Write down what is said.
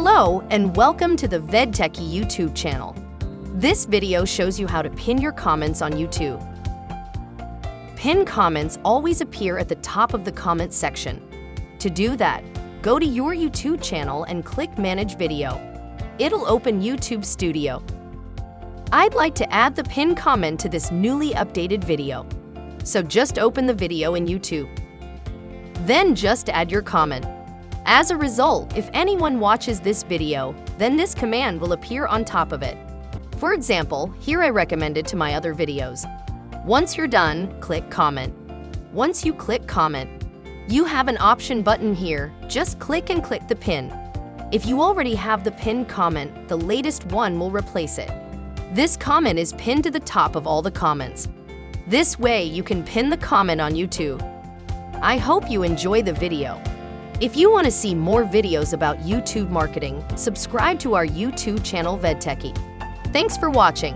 Hello and welcome to the VidTechy YouTube channel. This video shows you how to pin your comments on YouTube. Pin comments always appear at the top of the comment section. To do that, go to your YouTube channel and click Manage Video. It'll open YouTube Studio. I'd like to add the pin comment to this newly updated video. So just open the video in YouTube. Then just add your comment. As a result, if anyone watches this video, then this command will appear on top of it. For example, here I recommend it to my other videos. Once you're done, click Comment. Once you click Comment, you have an option button here. Just click and click the pin. If you already have the pinned comment, the latest one will replace it. This comment is pinned to the top of all the comments. This way, you can pin the comment on YouTube. I hope you enjoy the video. If you want to see more videos about YouTube marketing, subscribe to our YouTube channel VidTechy. Thanks for watching.